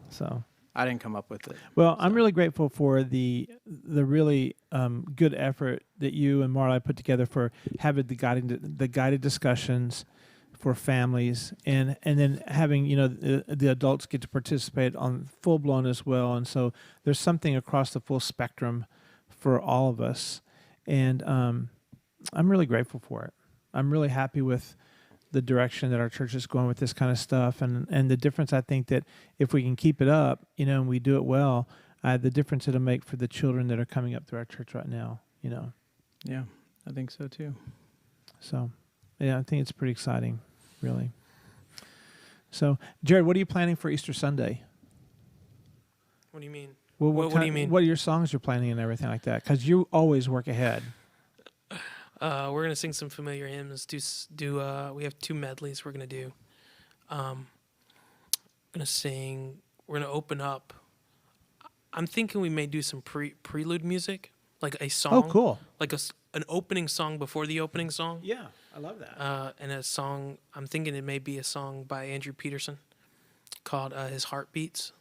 Speaker 3: So,
Speaker 1: I didn't come up with it.
Speaker 3: well, I'm really grateful for the really good effort that you and Marla put together for having the guided discussions for families, and then having the adults get to participate on full blown as well. And so there's something across the full spectrum for all of us, and I'm really grateful for it. I'm really happy with the direction that our church is going with this kind of stuff, and the difference I think that if we can keep it up, and we do it well, the difference it'll make for the children that are coming up through our church right now,
Speaker 1: Yeah, I think so too.
Speaker 3: So, yeah, I think it's pretty exciting, really. So, Jared, what are you planning for Easter Sunday?
Speaker 2: What do you mean?
Speaker 3: Well,
Speaker 2: What do you mean?
Speaker 3: What are your songs you're planning and everything like that? Because you always work ahead.
Speaker 2: We're gonna sing some familiar hymns. We have 2 medleys we're gonna do. We're gonna open up. I'm thinking we may do some prelude music, like a song.
Speaker 3: Oh, cool.
Speaker 2: Like an opening song before the opening song.
Speaker 3: Yeah, I love that.
Speaker 2: And a song. I'm thinking it may be a song by Andrew Peterson called "His Heartbeats,"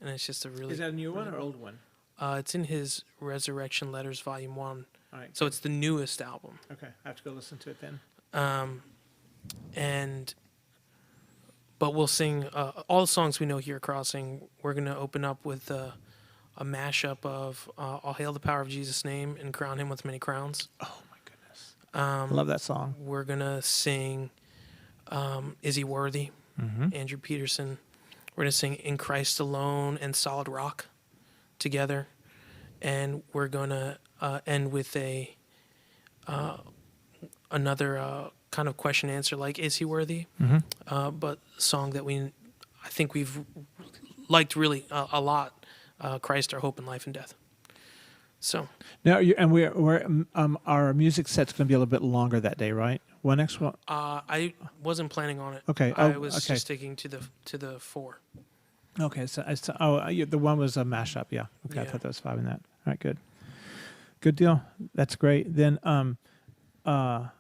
Speaker 2: and it's just a really.
Speaker 3: Is that a new one or old one?
Speaker 2: It's in his Resurrection Letters, Volume 1.
Speaker 3: All right.
Speaker 2: So it's the newest album.
Speaker 3: Okay, I have to go listen to it then.
Speaker 2: But we'll sing all the songs we know here at Crossing. We're going to open up with a mashup of All Hail the Power of Jesus' Name and Crown Him with Many Crowns.
Speaker 3: Oh, my goodness. I love that song.
Speaker 2: We're going to sing Is He Worthy?
Speaker 3: Mm-hmm.
Speaker 2: Andrew Peterson. We're going to sing In Christ Alone and Solid Rock together. And we're going to end with another kind of question answer, like Is He Worthy?
Speaker 3: Mm-hmm.
Speaker 2: But a song that I think we've liked really a lot, Christ, Our Hope in Life and Death. So
Speaker 3: now, our music set's going to be a little bit longer that day, right? One next one.
Speaker 2: I wasn't planning on it.
Speaker 3: Okay.
Speaker 2: I was just sticking to the 4.
Speaker 3: Okay. So the one was a mashup. Yeah. Okay. I
Speaker 2: Yeah.
Speaker 3: thought there was 5 in that. All right. Good. Good deal. That's great. Then, and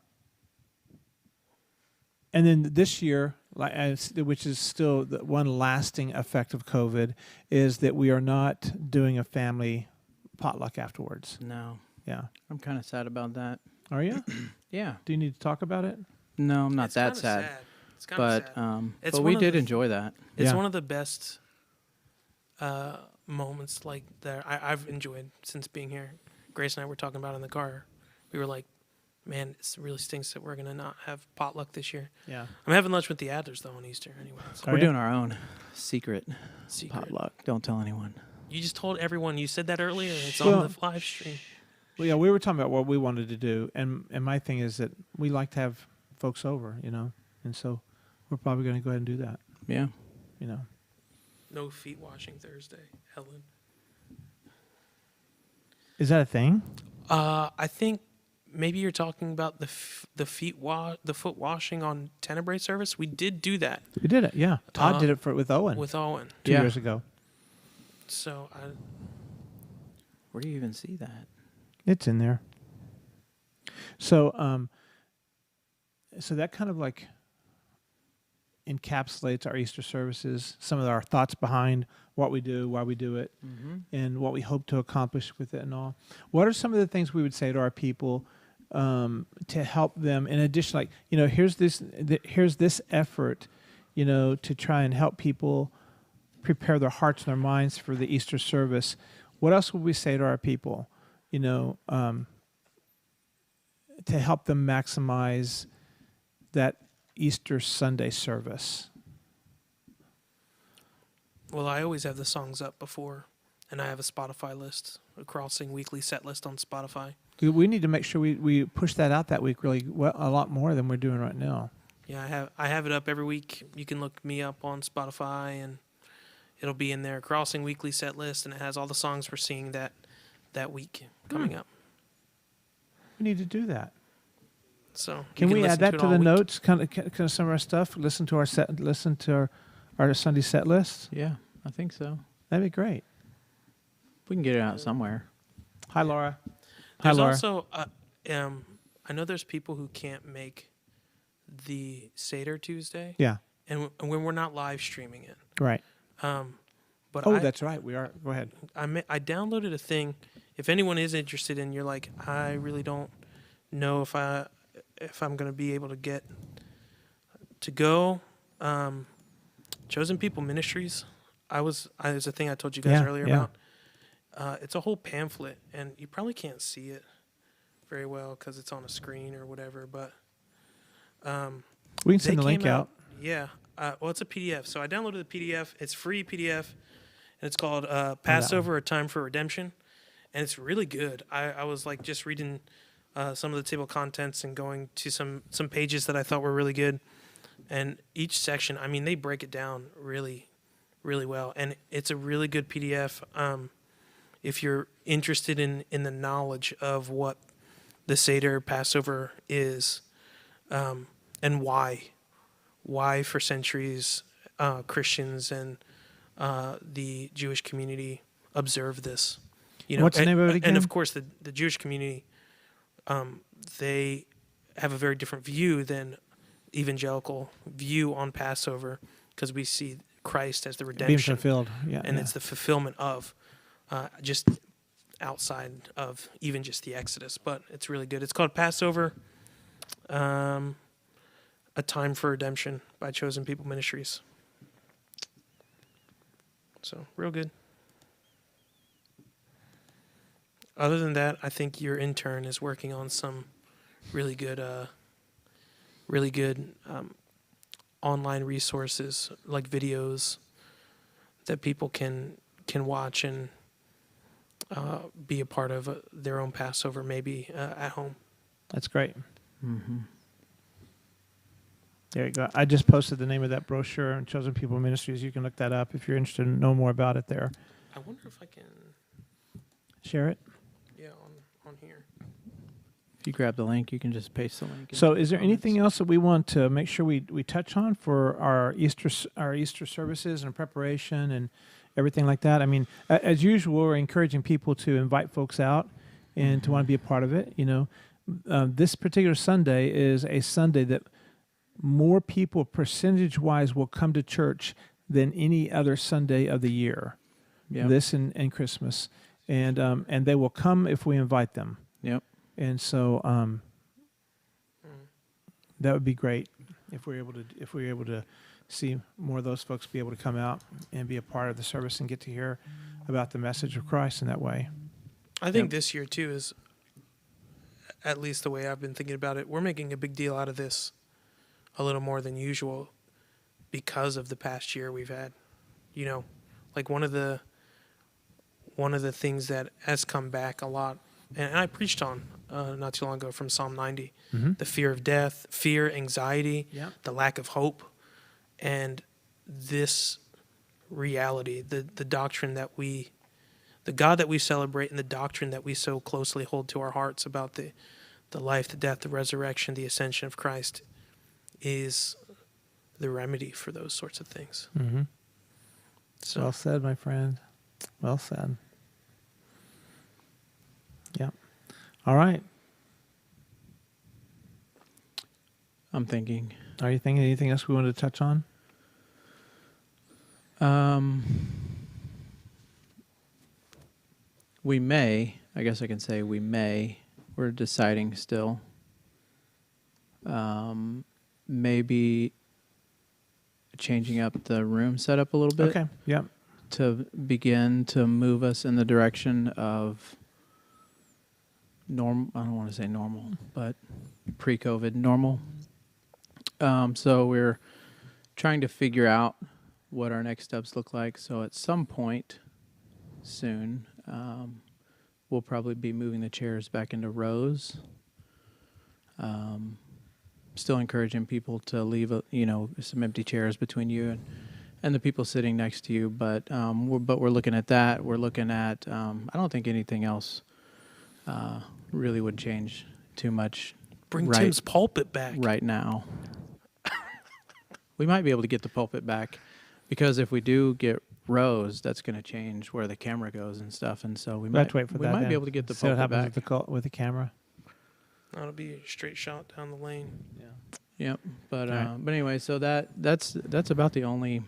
Speaker 3: then this year, which is still the one lasting effect of COVID, is that we are not doing a family potluck afterwards.
Speaker 1: No,
Speaker 3: Yeah.
Speaker 1: I'm kind of sad about that.
Speaker 3: Are you?
Speaker 1: Yeah.
Speaker 3: Do you need to talk about it?
Speaker 1: No, I'm not
Speaker 2: It's
Speaker 1: that
Speaker 2: kinda
Speaker 1: sad.
Speaker 2: It's kind of
Speaker 1: But
Speaker 2: sad. It's
Speaker 1: but
Speaker 2: one
Speaker 1: we
Speaker 2: of
Speaker 1: did
Speaker 2: the-
Speaker 1: enjoy that.
Speaker 2: It's
Speaker 3: Yeah.
Speaker 2: one of the best moments like that I've enjoyed since being here. Grace and I were talking about it in the car. We were like, man, it really stinks that we're going to not have potluck this year.
Speaker 3: Yeah.
Speaker 2: I'm having lunch with the Adlers, though, on Easter anyway. So
Speaker 3: Are
Speaker 1: We're
Speaker 3: you?
Speaker 1: doing our own secret potluck. Don't tell anyone.
Speaker 2: you just told everyone. You said that earlier. It's
Speaker 3: Well,
Speaker 2: on the live stream.
Speaker 3: Well, yeah, we were talking about what we wanted to do, and my thing is that we like to have folks over, and so we're probably going to go ahead and do that,
Speaker 1: Yeah.
Speaker 2: No feet washing Thursday, Helen.
Speaker 3: Is that a thing?
Speaker 2: I think maybe you're talking about the foot washing on Tenebrae service. We did do that
Speaker 3: We did it, yeah. Todd did it with Owen
Speaker 2: with Owen.
Speaker 3: 2
Speaker 1: Yeah.
Speaker 3: years ago.
Speaker 2: So
Speaker 1: Where do you even see that?
Speaker 3: It's in there. So, so that kind of like encapsulates our Easter services, some of our thoughts behind what we do, why we do it, and what we hope to accomplish with it and all. What are some of the things we would say to our people to help them, in addition, like, here's this effort, to try and help people prepare their hearts and their minds for the Easter service. What else would we say to our people, to help them maximize that Easter Sunday service?
Speaker 2: Well, I always have the songs up before, and I have a Spotify list, a Crossing weekly set list on Spotify.
Speaker 3: We need to make sure we push that out that week really well, a lot more than we're doing right now.
Speaker 2: Yeah, I have it up every week. You can look me up on Spotify, and it'll be in there, Crossing weekly set list, and it has all the songs we're singing that week coming up.
Speaker 3: We need to do that.
Speaker 2: So
Speaker 3: can we add that to the
Speaker 2: week.
Speaker 3: notes? Kind of some of our stuff. Listen to our Sunday set list.
Speaker 1: Yeah, I think so.
Speaker 3: That'd be great.
Speaker 1: We can get it out somewhere.
Speaker 3: Hi, Laura.
Speaker 2: There's
Speaker 3: Hi, Laura.
Speaker 2: also, I know there's people who can't make the Seder Tuesday.
Speaker 3: Yeah.
Speaker 2: And when we're not live streaming it.
Speaker 3: Right.
Speaker 2: But
Speaker 3: That's right. We are. Go ahead.
Speaker 2: I downloaded a thing. If anyone is interested in, you're like, I really don't know if I'm going to be able to get to go. Chosen People Ministries. There's a thing I told you guys earlier about. It's a whole pamphlet, and you probably can't see it very well because it's on a screen or whatever. But
Speaker 3: we can send the link out.
Speaker 2: Yeah. Well, it's a PDF. So I downloaded the PDF. It's free PDF, and it's called Passover: A Time for Redemption, and it's really good. I was like just reading some of the table of contents and going to some pages that I thought were really good, and each section, I mean, they break it down really, really well, and it's a really good PDF. If you're interested in the knowledge of what the Seder Passover is, and why for centuries Christians and the Jewish community observe this.
Speaker 3: What's the name of it again?
Speaker 2: And of course, the Jewish community, they have a very different view than evangelical view on Passover, because we see Christ as the redemption.
Speaker 3: Being fulfilled,
Speaker 2: and it's the fulfillment of just outside of even just the Exodus. But it's really good. It's called Passover, A Time for Redemption by Chosen People Ministries. So, real good. Other than that, I think your intern is working on some really good online resources, like videos that people can watch and be a part of their own Passover, maybe at home.
Speaker 3: That's great.
Speaker 1: Mm-hmm.
Speaker 3: There you go. I just posted the name of that brochure on Chosen People Ministries. You can look that up if you're interested in know more about it there.
Speaker 2: I wonder if I can
Speaker 3: share it.
Speaker 2: Yeah, on here.
Speaker 1: If you grab the link, you can just paste the link.
Speaker 3: So is there anything else that we want to make sure we touch on for our Easter services and preparation and everything like that? I mean, as usual, we're encouraging people to invite folks out and to want to be a part of it. This particular Sunday is a Sunday that more people percentage-wise will come to church than any other Sunday of the year. Yep. This and Christmas. And they will come if we invite them.
Speaker 1: Yep.
Speaker 3: And so that would be great if we're able to see more of those folks be able to come out and be a part of the service and get to hear about the message of Christ in that way.
Speaker 2: I think this year too is, at least the way I've been thinking about it, we're making a big deal out of this a little more than usual because of the past year we've had. Like one of the things that has come back a lot, and I preached on not too long ago from Psalm 90, the fear of death, fear, anxiety, the lack of hope, and this reality, the doctrine that the God that we celebrate and the doctrine that we so closely hold to our hearts about the life, the death, the resurrection, the ascension of Christ is the remedy for those sorts of things.
Speaker 3: Mm-hmm.
Speaker 2: So.
Speaker 3: Well said, my friend. Well said. Yeah. All right.
Speaker 1: I'm thinking.
Speaker 3: Are you thinking anything else we wanted to touch on?
Speaker 1: We may, I guess I can say we may. We're deciding still. Maybe changing up the room setup a little bit.
Speaker 3: Okay. Yep.
Speaker 1: To begin to move us in the direction of I don't want to say normal, but pre-COVID normal. So we're trying to figure out what our next steps look like. So at some point soon, we'll probably be moving the chairs back into rows. Still encouraging people to leave, some empty chairs between you and the people sitting next to you. But we're looking at that. We're looking at. I don't think anything else really would change too much.
Speaker 2: Bring Tim's pulpit back
Speaker 1: right now. We might be able to get the pulpit back, because if we do get rows, that's going to change where the camera goes and stuff. And so we might
Speaker 3: wait for that.
Speaker 1: Might be able to get the
Speaker 3: See what
Speaker 1: pulpit
Speaker 3: happens
Speaker 1: back.
Speaker 3: with the camera.
Speaker 2: That'll be a straight shot down the lane.
Speaker 3: Yeah.
Speaker 1: Yep. But
Speaker 3: right.
Speaker 1: But anyway, so that's about the only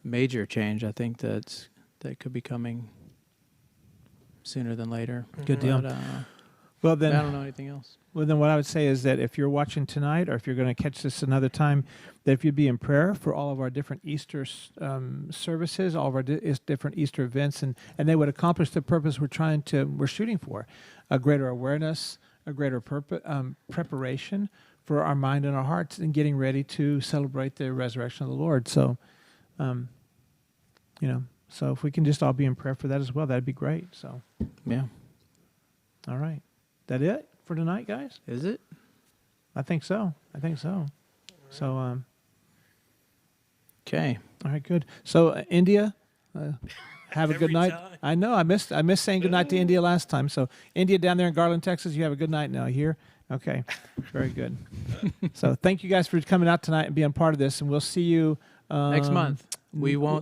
Speaker 1: major change I think that could be coming sooner than later.
Speaker 3: Good deal.
Speaker 1: But,
Speaker 3: Well then,
Speaker 1: I don't know anything else.
Speaker 3: Well, then what I would say is that if you're watching tonight, or if you're going to catch this another time, that if you'd be in prayer for all of our different Easter services, all of our different Easter events, and they would accomplish the purpose we're shooting for, a greater awareness, a greater preparation for our mind and our hearts, and getting ready to celebrate the resurrection of the Lord. So, so if we can just all be in prayer for that as well, that'd be great. So,
Speaker 1: Yeah.
Speaker 3: all right. That it for tonight, guys?
Speaker 1: Is it?
Speaker 3: I think so. So,
Speaker 1: Okay.
Speaker 3: all right, good. So, India, have a good
Speaker 2: Every
Speaker 3: night.
Speaker 2: time.
Speaker 3: I know. I missed saying good night to India last time. So, India down there in Garland, Texas, you have a good night now. Here, okay, very good. So, thank you guys for coming out tonight and being part of this, and we'll see you
Speaker 1: Next month. We won't